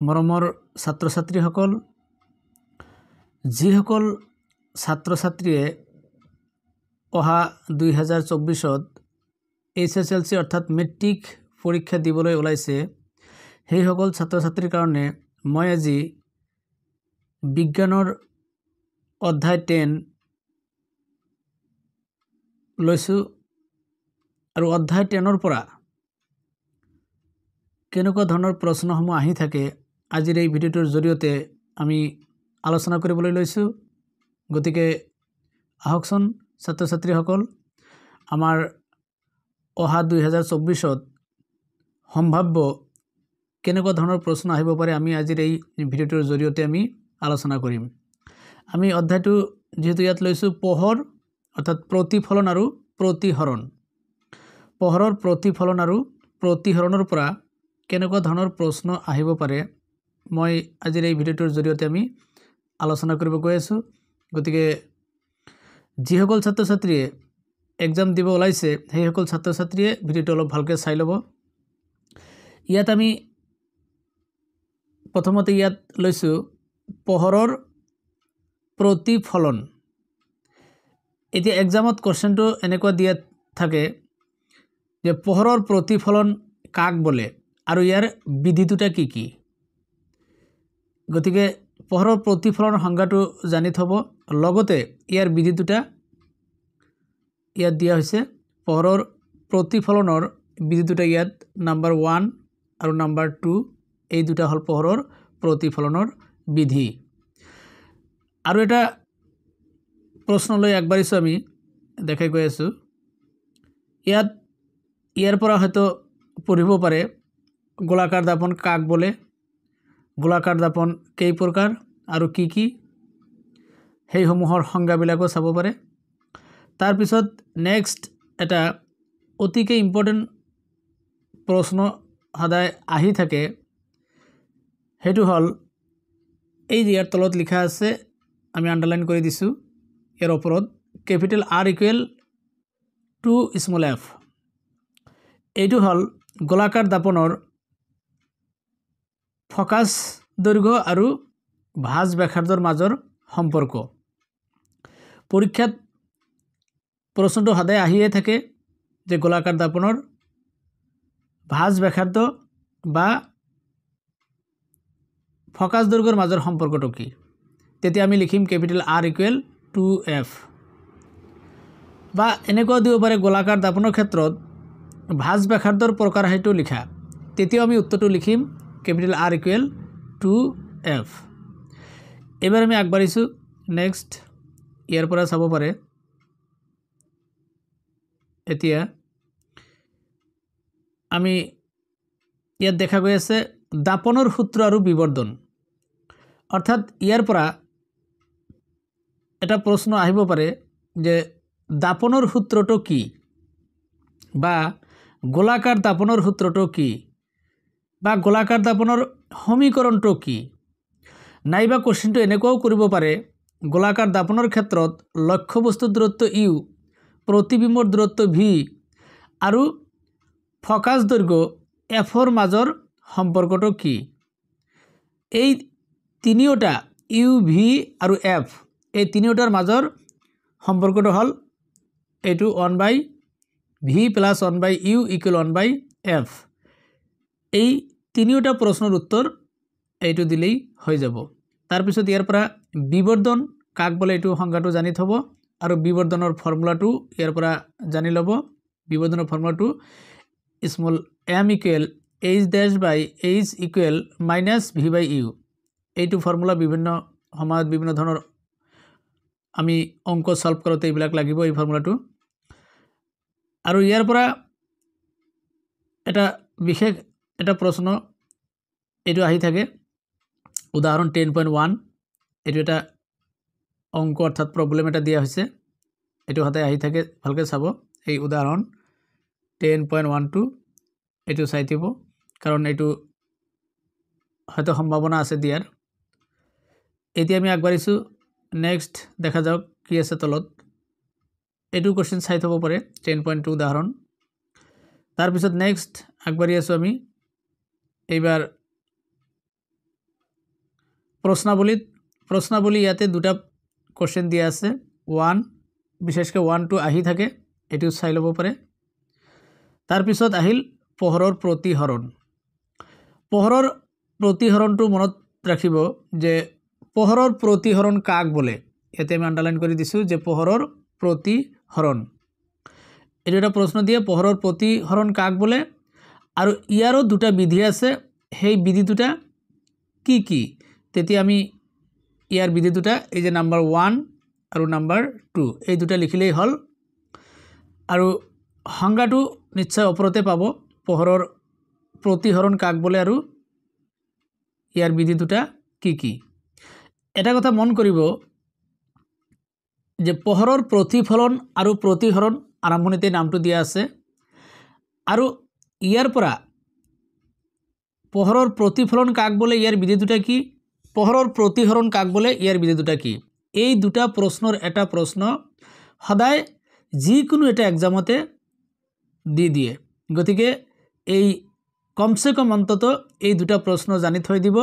মৰমৰ ছাত্ৰ ছাত্ৰীসকল, যিসকল ছাত্ৰ ছাত্ৰীয়ে অহা 2024 SSLC অৰ্থাৎ মেট্ৰিক পৰীক্ষা দিবলৈ ওলাইছে, সেইসকল ছাত্ৰ ছাত্ৰীৰ কাৰণে মই আজি বিজ্ঞানৰ অধ্যায় 10 লৈছোঁ আৰু অধ্যায় 10ৰ পৰা কেনেকুৱা ধৰণৰ প্ৰশ্নসমূহ আহি থাকে আজিৰ এই ভিডিঅ'টোৰ জৰিয়তে আমি আলোচনা কৰিবলৈ লৈছোঁ। গতিকে আহকচোন ছাত্ৰ ছাত্ৰীসকল, আমাৰ অহা 2024 সম্ভাব্য কেনেকুৱা ধৰণৰ প্ৰশ্ন আহিব পাৰে আমি আজিৰ এই ভিডিঅ'টোৰ জৰিয়তে আমি আলোচনা কৰিম। আমি অধ্যায়টো যেহেতু ইয়াত লৈছোঁ পোহৰ অৰ্থাৎ প্ৰতিফলন আৰু প্ৰতিহৰণ। পোহৰৰ প্ৰতিফলন আৰু প্ৰতিহৰণৰ পৰা কেনেকুৱা ধৰণৰ প্ৰশ্ন আহিব পাৰে মই আজিৰ এই ভিডিঅ'টোৰ জৰিয়তে আমি আলোচনা কৰিব গৈ আছোঁ। গতিকে যিসকল ছাত্ৰ ছাত্ৰীয়ে এক্সাম দিব ওলাইছে সেইসকল ছাত্ৰ ছাত্ৰীয়ে ভিডিঅ'টো অলপ ভালকৈ চাই ল'ব। ইয়াত আমি প্ৰথমতে ইয়াত লৈছোঁ পোহৰৰ প্ৰতিফলন। এতিয়া এক্সামত কোৱেশ্চনটো এনেকুৱা দিয়া থাকে যে পোহৰৰ প্ৰতিফলন কাক বোলে আৰু ইয়াৰ বিধি দুটা কি কি। গতিকে পোহৰৰ প্ৰতিফলনৰ সংজ্ঞাটো জানি থব, লগতে ইয়াৰ বিধি দুটা ইয়াত দিয়া হৈছে। পোহৰৰ প্ৰতিফলনৰ বিধি দুটা ইয়াত নাম্বাৰ 1 আৰু নাম্বাৰ 2, এই দুটা হ'ল পোহৰৰ প্ৰতিফলনৰ বিধি। আৰু এটা প্ৰশ্নলৈ আগবাঢ়িছোঁ, আমি দেখাই গৈ আছোঁ। ইয়াৰ পৰা হয়তো পঢ়িব পাৰে গোলাকাৰ দাপন কাক বোলে, গোলাকাৰ দাপন কেই প্ৰকাৰ আৰু কি কি, সেইসমূহৰ সংজ্ঞাবিলাকো চাব পাৰে। তাৰপিছত নেক্সট এটা অতিকে ইম্পৰ্টেণ্ট প্ৰশ্ন সদায় আহি থাকে, সেইটো হ'ল এই যে ইয়াৰ তলত লিখা আছে, আমি আণ্ডাৰলাইন কৰি দিছোঁ ইয়াৰ ওপৰত, কেপিটেল R = 2 স্মল f। এইটো হ'ল গোলাকাৰ দাপনৰ ফকাছ দৈৰ্ঘ্য আৰু ভাঁজ ব্যাসাৰ্ধৰ মাজৰ সম্পৰ্ক। পৰীক্ষাত প্ৰশ্নটো সদায় আহিয়ে থাকে যে গোলাকাৰ দাপনৰ ভাঁজ ব্যাসাৰ্ধ বা ফকাছ দৈৰ্ঘ্যৰ মাজৰ সম্পৰ্কটো কি। তেতিয়া আমি লিখিম কেপিটেল R = 2f। বা এনেকুৱাও দিব পাৰে গোলাকাৰ দাপনৰ ক্ষেত্ৰত ভাঁজ ব্যাসাৰ্ধৰ প্ৰকাৰ সেইটো লিখা, তেতিয়াও আমি উত্তৰটো লিখিম কেপিটেল R = 2f। এবাৰ আমি আগবাঢ়িছোঁ নেক্সট, ইয়াৰ পৰা চাব পাৰে। এতিয়া আমি ইয়াত দেখা গৈ আছে দাপনৰ সূত্ৰ আৰু বিবৰ্ধন, অৰ্থাৎ ইয়াৰ পৰা এটা প্ৰশ্ন আহিব পাৰে যে দাপনৰ সূত্ৰটো কি, বা গোলাকাৰ দাপনৰ সূত্ৰটো কি, বা গোলাকাৰ দাপনৰ সমীকৰণটো কি। নাইবা কোৱেশ্চনটো এনেকুৱাও কৰিব পাৰে গোলাকাৰ দাপনৰ ক্ষেত্ৰত লক্ষ্যবস্তুৰ দূৰত্ব u, প্ৰতিবিম্বৰ দূৰত্ব v আৰু ফকাছ দৈৰ্ঘ্য f-ৰ মাজৰ সম্পৰ্কটো কি। এই তিনিওটা u, v আৰু f, এই তিনিওটাৰ মাজৰ সম্পৰ্কটো হ'ল এইটো 1/v + 1/u = 1/f। এই তিনিওটা প্ৰশ্নৰ উত্তৰ এইটো দিলেই হৈ যাব। তাৰপিছত ইয়াৰ পৰা বিবৰ্ধন কাক বোলে এইটো সংজ্ঞাটো জানি থব, আৰু বিবৰ্ধনৰ ফৰ্মুলাটো ইয়াৰ পৰা জানি ল'ব। বিবৰ্ধনৰ ফৰ্মুলাটো স্মল m = h' - v/u। এইটো ফৰ্মুলা বিভিন্ন সময়ত বিভিন্ন ধৰণৰ আমি অংক সলভ কৰোঁতে এইবিলাক লাগিব, এই ফৰ্মুলাটো। আৰু ইয়াৰ পৰা এটা বিশেষ এটা প্ৰশ্ন এইটো আহি থাকে, উদাহৰণ 10.1, এইটো এটা অংক অৰ্থাৎ প্ৰব্লেম এটা দিয়া হৈছে, এইটো সদায় আহি থাকে, ভালকৈ চাব। এই উদাহৰণ 10.12 এইটো চাই দিব, কাৰণ এইটো হয়তো সম্ভাৱনা আছে দিয়াৰ। এতিয়া আমি আগবাঢ়িছোঁ নেক্সট, দেখা যাওক কি আছে তলত। এইটো কোৱেশ্চন চাই থ'ব পাৰে 10.2 উদাহৰণ। তাৰপিছত নেক্সট আগবাঢ়ি আছোঁ আমি। এইবাৰ প্ৰশ্নাৱলী ইয়াতে দুটা কোশ্চেন দিয়া আছে 1 বিশেষকৈ 1 2 আহি থাকে এটো চাই ল'ব পাৰে তাৰ পিছত আহিল পোহৰৰ প্ৰতিহৰণটো মনত ৰাখিব যে পোহৰৰ প্ৰতিহৰণ কাক বলে ইয়াতে আমি আন্ডাৰলাইন কৰি দিছো যে পোহৰৰ প্ৰতিহৰণ এটো এটা প্ৰশ্ন দিয়ে পোহৰৰ প্ৰতিহৰণ কাক বলে আৰু ইয়াৰো দুটা বিধি আছে সেই বিধি দুটা কি তেতিয়া আমি ইয়াৰ বিধি দুটা এই যে নাম্বাৰ 1 আৰু নাম্বাৰ 2 এই দুটা লিখিলেই হল আৰু সংজ্ঞাটো নিশ্চয় ওপৰতে পাব পোহৰৰ প্ৰতিহৰণ কাক বলে আৰু ইয়াৰ বিধি দুটা কি এটা কথা মন কৰিব যে পোহৰৰ প্ৰতিফলন আৰু প্ৰতিহৰণ আৰম্ভণিতে নামটো দিয়া আছে আৰু ইয়াৰ পৰা পোহৰৰ প্ৰতিফলন কাক বলে ইয়াৰ বিধি দুটা কি পোহৰৰ প্ৰতিহৰণ কাক বলে ইয়াৰ বিধি দুটা কি এই দুটা প্ৰশ্নৰ এটা প্ৰশ্ন সদায় যিকোনো এটা এক্সামতে দি দিয়ে গতিকে এই কমসে কম অন্তত এই দুটা প্ৰশ্ন জানি থৈ দিব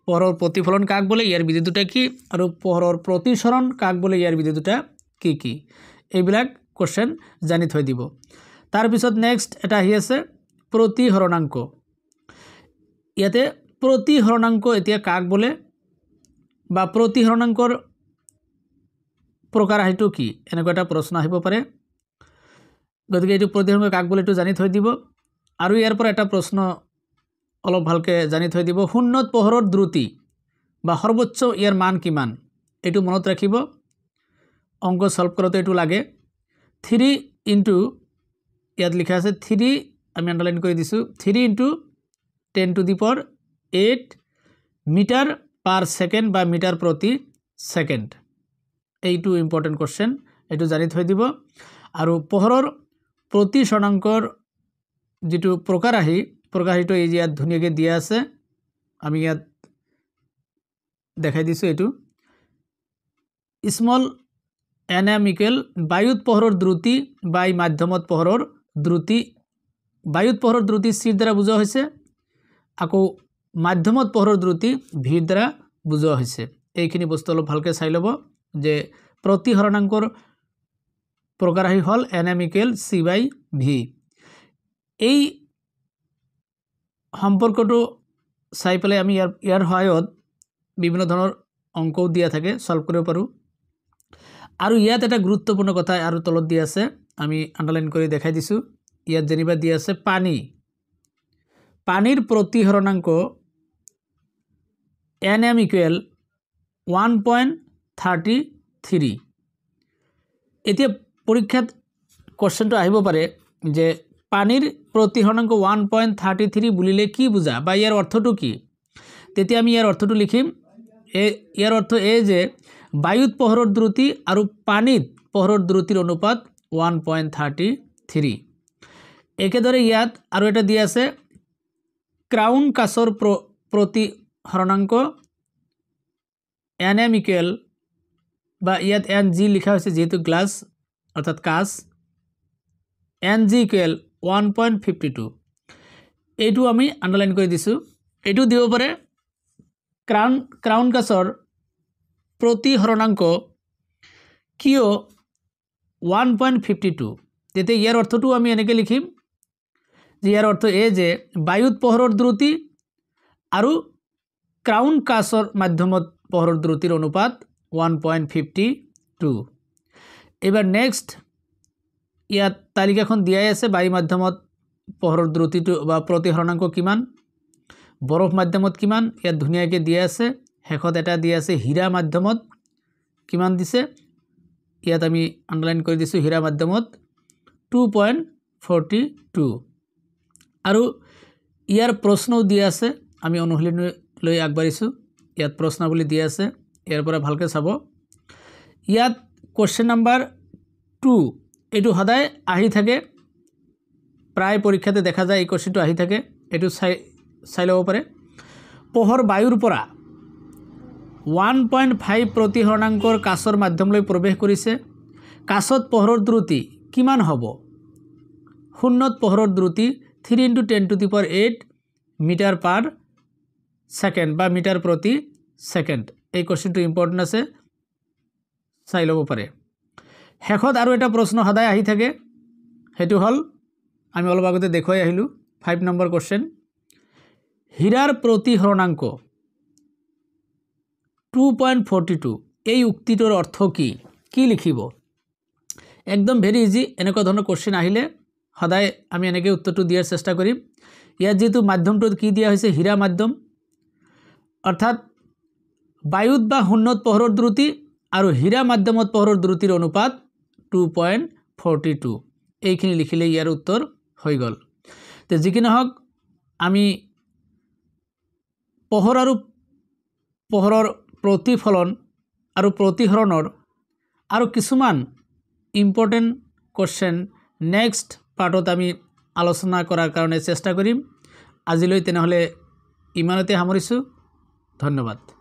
পোহৰৰ প্ৰতিফলন কাক বলে ইয়াৰ বিধি দুটা কি আৰু পোহৰৰ প্ৰতিসৰণ কাক বলে ইয়াৰ বিধি দুটা কি এইবিলাক কোশ্চেন জানি থৈ দিব তাৰ পিছত নেক্সট এটা আহি আছে প্ৰতিহৰণাংক ইয়াতে প্ৰতিহৰণাংক এতিয়া কাক বলে বা প্ৰতিহৰণাংকৰ প্ৰকাৰ আহিটো কি এনেকুৱা এটা প্ৰশ্ন আহিব পাৰে গতিকে এইটো প্ৰতিহৰণাংক কাক বলে এইটো জানি থৈ দিব আৰু ইয়াৰ পৰা এটা প্ৰশ্ন অলপ ভালকে জানি থৈ দিব শূন্যত পোহৰৰ দ্ৰুতি বা সৰ্বোচ্চ ইয়াৰ মান কিমান এইটো মনত ৰাখিব অংক সলভ কৰোতে এইটো লাগে 3 ইনটু ইয়াত লিখা আছে 3 আমি আন্ডাৰলাইন কৰি দিছো 3 into 10 to the power 8 metre per second বা মিটাৰ প্ৰতি সেকেন্ড এইটো ইম্পৰ্টেন্ট কোশ্চেন এইটো জানি থৈ দিব আৰু পোহৰৰ প্ৰতিসৰণাংকৰ যেটো প্ৰকাৰটো এই যে ইয়াত ধুনিয়াকে দিয়া আছে আমি ইয়াত দেখাই দিছো এইটো স্মল nm ইকুৱেল বায়ুত পোহৰৰ দ্ৰুতি বাই মাধ্যমত পোহৰৰ দ্ৰুতি বায়ুত পোহৰৰ দ্ৰুতি c দ্বাৰা বুজোৱা হৈছে আকৌ মাধ্যমত পোহৰৰ দ্ৰুতি v দ্বাৰা বুজোৱা হৈছে এইখিনি বস্তু অলপ ভালকে চাই লব যে প্ৰতিহৰণাংকৰ প্ৰকাৰ হল nm ইকুৱেল c বাই v এই সম্পৰ্কটো চাই পেলাই আমি ইয়াৰ সহায়ত বিভিন্ন ধৰণৰ অংক দিয়া থাকে সলভ কৰিব পাৰো আৰু ইয়াত এটা গুৰুত্বপূৰ্ণ কথা আৰু তলত দিয়া আছে আমি আন্ডাৰলাইন কৰি দেখাই দিছো ইয়াত যেনিবা দিয়া আছে পানীৰ প্ৰতিহৰণাংক nm ইকুৱেল 1.33 এতিয়া পৰীক্ষাত কোশ্চেনটো আহিব পাৰে যে পানীৰ প্ৰতিহৰণাংক 1.33 বুলিলে কি বুজা বা ইয়াৰ অৰ্থটো কি তেতিয়া আমি ইয়াৰ অৰ্থটো লিখিম ইয়াৰ অৰ্থ এই যে বায়ুত পোহৰৰ দ্ৰুতি আৰু পানীত পোহৰৰ দ্ৰুতিৰ অনুপাত 1.33 একেদৰে ইয়াত আৰু এটা দিয়া আছে ক্ৰাউন কাছৰ প্ৰতিহৰণাংক nm ইকুৱেল বা ইয়াত ng লিখা হৈছে যেহেতু গ্লাস অৰ্থাৎ কাছ ng ইকুৱেল 1.52 এইটো আমি আন্ডাৰলাইন কৰি দিছো এইটো দিব পাৰে ক্ৰাউন কাছৰ প্ৰতিহৰণাংক কিয় 1.52 তেতিয়া ইয়াৰ অৰ্থটো আমি এনেকৈ লিখিম যে ইয়াৰ অৰ্থ এই যে বায়ুত পোহৰৰ দ্ৰুতি আৰু ক্ৰাউন কাছৰ মাধ্যমত পোহৰৰ দ্ৰুতিৰ অনুপাত 1.52 এবাৰ নেক্সট ইয়াত তালিকাখন দিয়াই আছে বায়ু মাধ্যমত পোহৰৰ দ্ৰুতিটো বা প্ৰতিহৰণাংক কিমান বৰফ মাধ্যমত কিমান ইয়াত ধুনিয়াকে দিয়া আছে হেকত এটা দিয়া আছে হীৰা মাধ্যমত কিমান দিছে ইয়াত আমি আন্ডাৰলাইন কৰি দিছো হীৰা মাধ্যমত 2.42 আৰু ইয়াৰ প্ৰশ্নও দিয়া আছে আমি অনুশীলন লৈ আগবাঢ়িছো ইয়াত প্ৰশ্নাৱলী দিয়া আছে ইয়াৰ পৰা ভালকে চাব ইয়াত কোশ্চেন নাম্বাৰ 2 এটো সদায় আহি থাকে প্ৰায় পৰীক্ষাতে দেখা যায় এই কোশ্চেনটো আহি থাকে এটো চাই লব পাৰে পোহৰ বায়ুৰ পৰা 1.5 প্ৰতিহৰণাংকৰ কাছৰ মাধ্যমলৈ প্ৰৱেশ কৰিছে কাছত পোহৰৰ দ্ৰুতি কিমান হ'ব শূন্যত পোহৰৰ দ্ৰুতি 3 × 10 to the power 8 metre per second বা মিটাৰ প্ৰতি সেকেন্ড এই কোশ্চেনটো ইম্পৰ্টেণ্ট আছে চাই ল'ব পাৰে শেষত আৰু এটা প্ৰশ্ন সদায় আহি থাকে হেতু হল আমি অলপ আগতে দেখুৱাই আহিলো 5 নম্বৰ কোশ্চেন হীৰাৰ প্ৰতিহৰণাংক 2.42 এই উক্তিটোৰ অৰ্থ কি কি লিখিব একদম ভেৰি ইজি এনেকুৱা ধৰণৰ কোশ্চেন আহিলে সদায় আমি এনেকৈ উত্তৰটো দিয়াৰ চেষ্টা কৰিম ইয়াত যেটো মাধ্যমটো কি দিয়া হৈছে হীৰা মাধ্যম অৰ্থাৎ বায়ুত বা শূন্যত পোহৰৰ দ্ৰুতি আৰু হীৰা মাধ্যমত পোহৰৰ দ্ৰুতিৰ অনুপাত 2.42 এইখিনি লিখিলে ইয়াৰ উত্তৰ হৈ গল তে যিকিনে হওক আমি পোহৰ আৰু পোহৰৰ প্ৰতিফলন আৰু প্ৰতিহৰণৰ আৰু কিছুমান ইম্পৰ্টেন্ট কোশ্চেন নেক্সট পাৰ্টত আমি আলোচনা কৰাৰ কাৰণে চেষ্টা কৰিম আজিলৈ তেনেহলে ইমানতে সামৰিছো ধন্যবাদ